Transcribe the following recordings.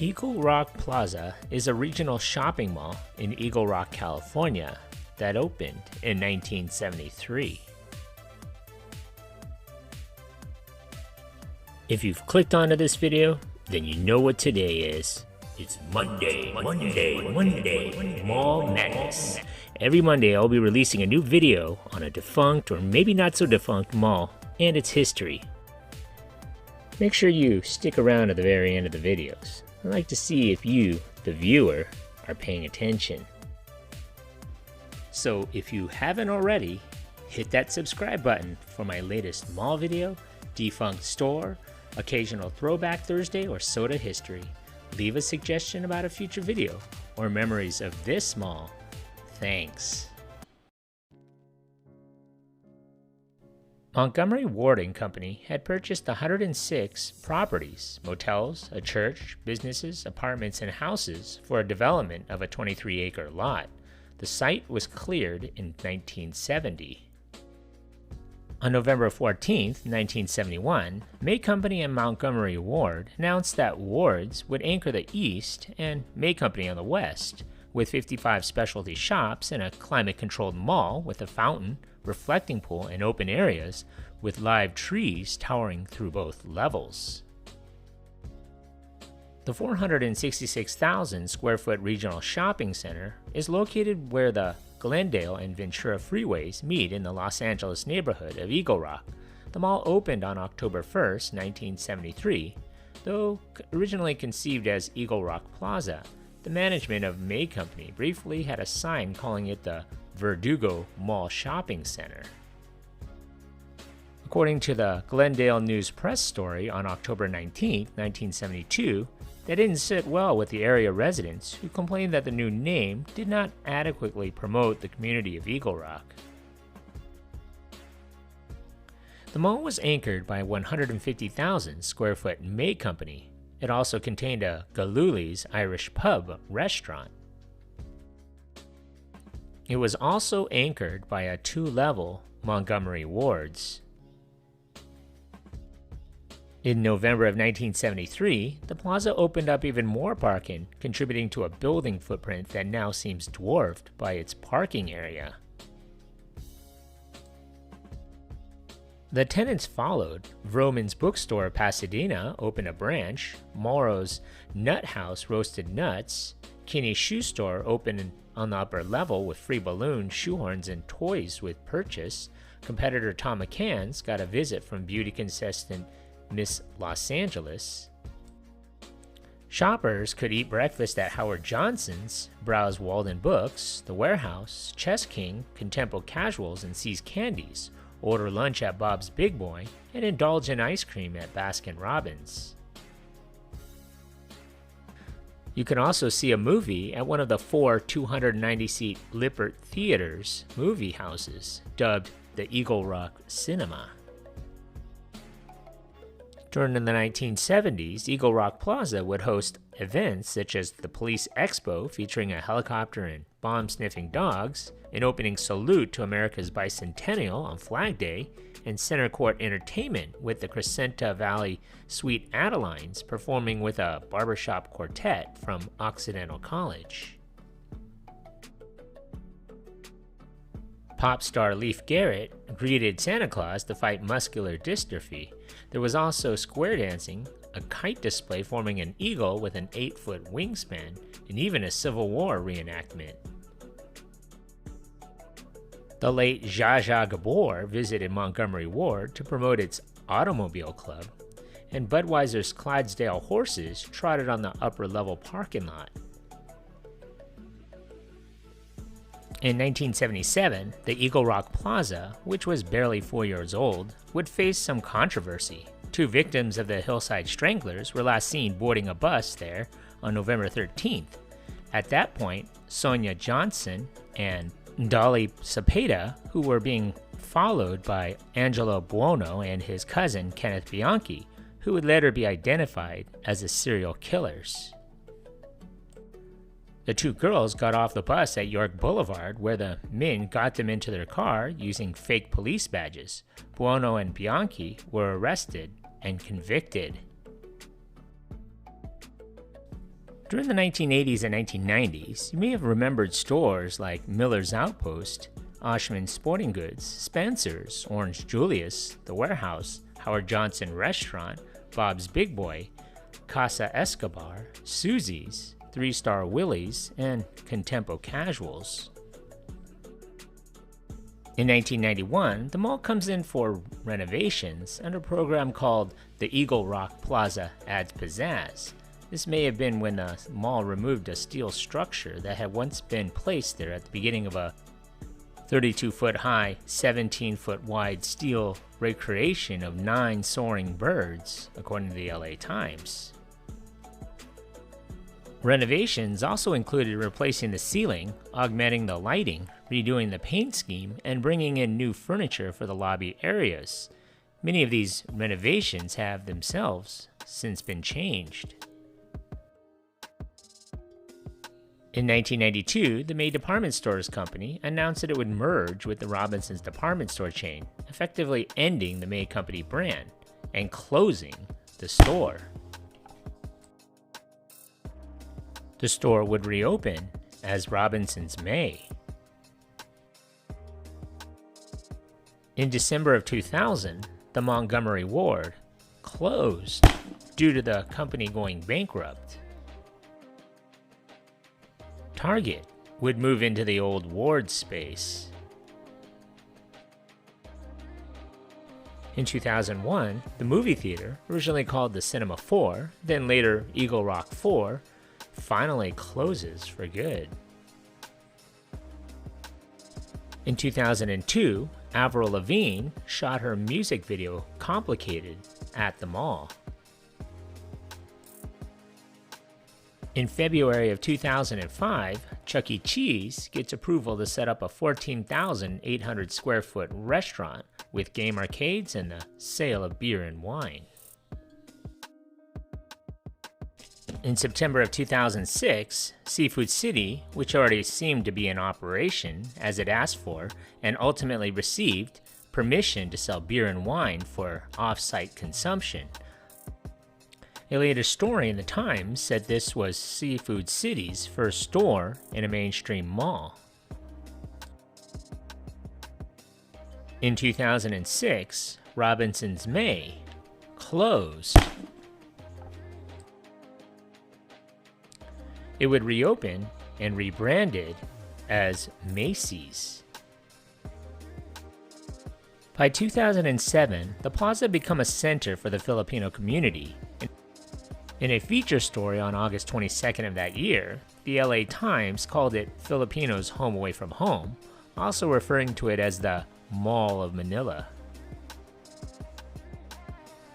Eagle Rock Plaza is a regional shopping mall in Eagle Rock, California that opened in 1973. If you've clicked onto this video, then you know what today is. It's Monday, Mall Madness. Every Monday I'll be releasing a new video on a defunct or maybe not so defunct mall and its history. Make sure you stick around to the very end of the videos. I'd like to see if you, the viewer, are paying attention. So if you haven't already, hit that subscribe button for my latest mall video, defunct store, occasional throwback Thursday, or soda history. Leave a suggestion about a future video or memories of this mall. Thanks. Montgomery Ward & Company had purchased 106 properties, motels, a church, businesses, apartments, and houses for a development of a 23-acre lot. The site was cleared in 1970. On November 14, 1971, May Company and Montgomery Ward announced that Ward's would anchor the east and May Company on the west, with 55 specialty shops and a climate-controlled mall with a fountain, reflecting pool, and open areas with live trees towering through both levels. The 466,000 square foot regional shopping center is located where the Glendale and Ventura freeways meet in the Los Angeles neighborhood of Eagle Rock. The mall opened on October 1, 1973, though originally conceived as Eagle Rock Plaza. The management of May Company briefly had a sign calling it the Verdugo Mall Shopping Center. According to the Glendale News Press story on October 19, 1972, that didn't sit well with the area residents who complained that the new name did not adequately promote the community of Eagle Rock. The mall was anchored by a 150,000 square foot May Company. It also contained a Galooly's Irish pub restaurant. It was also anchored by a two-level Montgomery Ward's. In November of 1973, the plaza opened up even more parking, contributing to a building footprint that now seems dwarfed by its parking area. The tenants followed. Vroman's Bookstore Pasadena opened a branch, Morrow's Nut House roasted nuts, Kinney's Shoe Store opened on the upper level with free balloons, shoehorns, and toys with purchase. Competitor Tom McCann's got a visit from beauty contestant Miss Los Angeles. Shoppers could eat breakfast at Howard Johnson's, browse Walden Books, The Warehouse, Chess King, Contempo Casuals, and See's Candies, order lunch at Bob's Big Boy, and indulge in ice cream at Baskin Robbins. You can also see a movie at one of the 4 290-seat Lippert Theaters movie houses, dubbed the Eagle Rock Cinema. During the 1970s, Eagle Rock Plaza would host events such as the Police Expo featuring a helicopter and bomb-sniffing dogs, an opening salute to America's bicentennial on Flag Day, and Center Court Entertainment with the Crescenta Valley Sweet Adelines performing with a barbershop quartet from Occidental College. Pop star Leif Garrett greeted Santa Claus to fight muscular dystrophy. There was also square dancing, a kite display forming an eagle with an 8-foot wingspan, and even a Civil War reenactment. The late Zsa Zsa Gabor visited Montgomery Ward to promote its automobile club, and Budweiser's Clydesdale horses trotted on the upper-level parking lot. In 1977, the Eagle Rock Plaza, which was barely 4 years old, would face some controversy. 2 victims of the Hillside stranglers were last seen boarding a bus there on November 13th. At that point, Sonia Johnson and Dolly Cepeda, who were being followed by Angelo Buono and his cousin Kenneth Bianchi, who would later be identified as the serial killers. The 2 girls got off the bus at York Boulevard, where the men got them into their car using fake police badges. Buono and Bianchi were arrested and convicted. During the 1980s and 1990s, you may have remembered stores like Miller's Outpost, Oshman Sporting Goods, Spencer's, Orange Julius, The Warehouse, Howard Johnson Restaurant, Bob's Big Boy, Casa Escobar, Susie's, Three Star Willie's, and Contempo Casuals. In 1991, the mall comes in for renovations under a program called the Eagle Rock Plaza Adds Pizzazz. This may have been when the mall removed a steel structure that had once been placed there at the beginning of a 32-foot high, 17-foot wide steel recreation of 9 soaring birds, according to the LA Times. Renovations also included replacing the ceiling, augmenting the lighting, redoing the paint scheme, and bringing in new furniture for the lobby areas. Many of these renovations have themselves since been changed. In 1992, the May Department Stores Company announced that it would merge with the Robinsons department store chain, effectively ending the May Company brand and closing the store. The store would reopen as Robinsons May. In December of 2000, the Montgomery Ward closed due to the company going bankrupt. Target would move into the old Ward space. In 2001, the movie theater, originally called the Cinema 4, then later Eagle Rock 4, finally closes for good. In 2002, Avril Lavigne shot her music video Complicated at the mall. In February of 2005, Chuck E. Cheese gets approval to set up a 14,800 square foot restaurant with game arcades and the sale of beer and wine. In September of 2006, Seafood City, which already seemed to be in operation as it asked for and ultimately received permission to sell beer and wine for off-site consumption. A later story in the Times said this was Seafood City's first store in a mainstream mall. In 2006, Robinsons May closed. It would reopen and rebranded as Macy's. By 2007, the plaza had become a center for the Filipino community. In a feature story on August 22nd of that year, the LA Times called it Filipinos' home away from home, also referring to it as the Mall of Manila.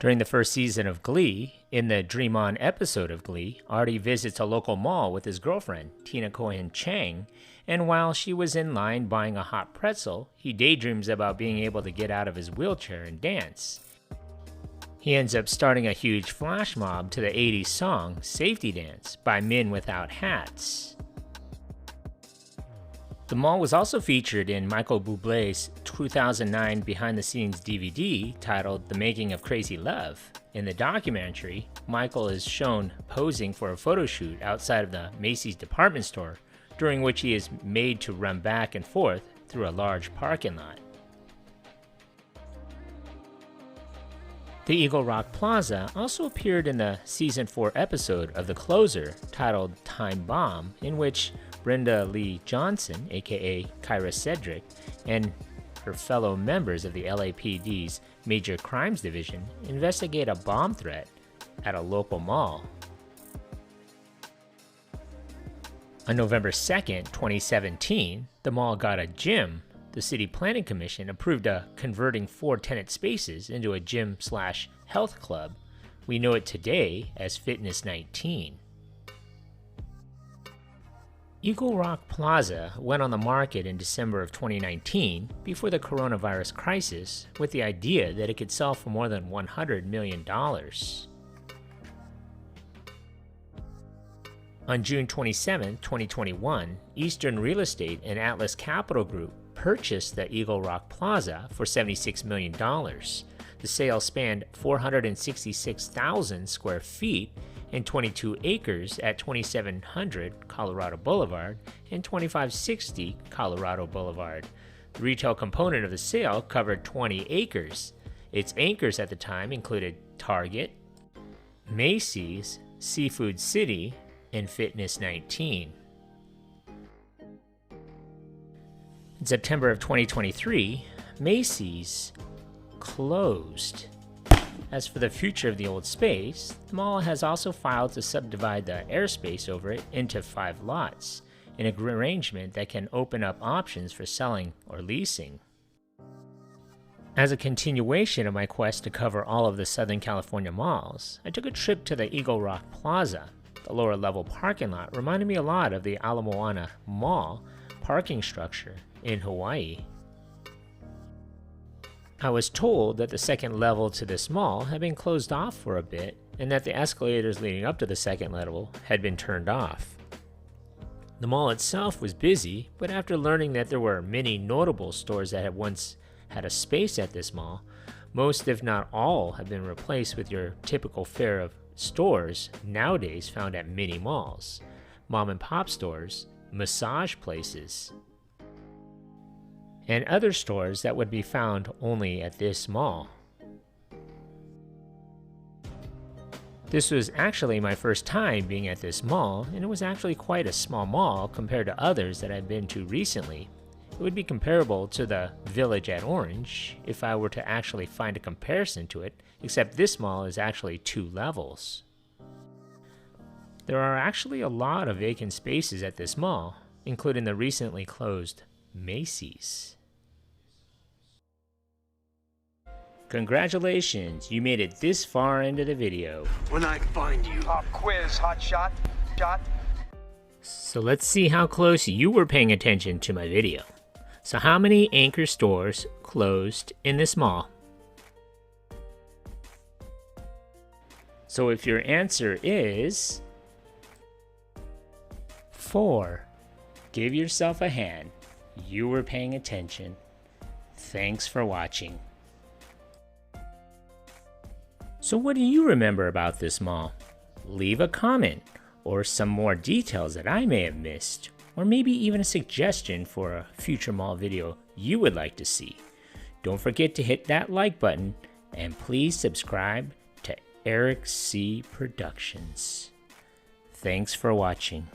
During the first season of Glee, in the Dream On episode of Glee, Artie visits a local mall with his girlfriend, Tina Cohen Chang, and while she was in line buying a hot pretzel, he daydreams about being able to get out of his wheelchair and dance. He ends up starting a huge flash mob to the 80s song Safety Dance by Men Without Hats. The mall was also featured in Michael Bublé's 2009 behind-the-scenes DVD titled The Making of Crazy Love. In the documentary, Michael is shown posing for a photo shoot outside of the Macy's department store, during which he is made to run back and forth through a large parking lot. The Eagle Rock Plaza also appeared in the Season 4 episode of The Closer titled Time Bomb, in which Brenda Lee Johnson, aka Kyra Cedric, and her fellow members of the LAPD's Major Crimes Division investigate a bomb threat at a local mall. On November 2nd, 2017, the mall got a gym. The City Planning Commission approved converting 4 tenant spaces into a gym/health club. We know it today as Fitness 19. Eagle Rock Plaza went on the market in December of 2019 before the coronavirus crisis with the idea that it could sell for more than $100 million. On June 27, 2021, Eastern Real Estate and Atlas Capital Group purchased the Eagle Rock Plaza for $76 million. The sale spanned 466,000 square feet and 22 acres at 2700 Colorado Boulevard and 2560 Colorado Boulevard. The retail component of the sale covered 20 acres. Its anchors at the time included Target, Macy's, Seafood City, and Fitness 19. In September of 2023, Macy's closed. As for the future of the old space, the mall has also filed to subdivide the airspace over it into 5 lots, in an arrangement that can open up options for selling or leasing. As a continuation of my quest to cover all of the Southern California malls, I took a trip to the Eagle Rock Plaza. The lower level parking lot reminded me a lot of the Ala Moana Mall parking structure in Hawaii. I was told that the second level to this mall had been closed off for a bit and that the escalators leading up to the second level had been turned off. The mall itself was busy, but after learning that there were many notable stores that had once had a space at this mall, most if not all have been replaced with your typical fare of stores nowadays found at mini malls, mom and pop stores, massage places, and other stores that would be found only at this mall. This was actually my first time being at this mall, and it was actually quite a small mall compared to others that I've been to recently. It would be comparable to the Village at Orange if I were to actually find a comparison to it, except this mall is actually 2 levels. There are actually a lot of vacant spaces at this mall, including the recently closed Macy's. Congratulations, you made it this far into the video. When I find you. Pop quiz, hot shot. So let's see how close you were paying attention to my video. So how many anchor stores closed in this mall? So if your answer is 4, give yourself a hand. You were paying attention. Thanks for watching. So what do you remember about this mall? Leave a comment or some more details that I may have missed, or maybe even a suggestion for a future mall video you would like to see. Don't forget to hit that like button and please subscribe to Eric C. Productions. Thanks for watching.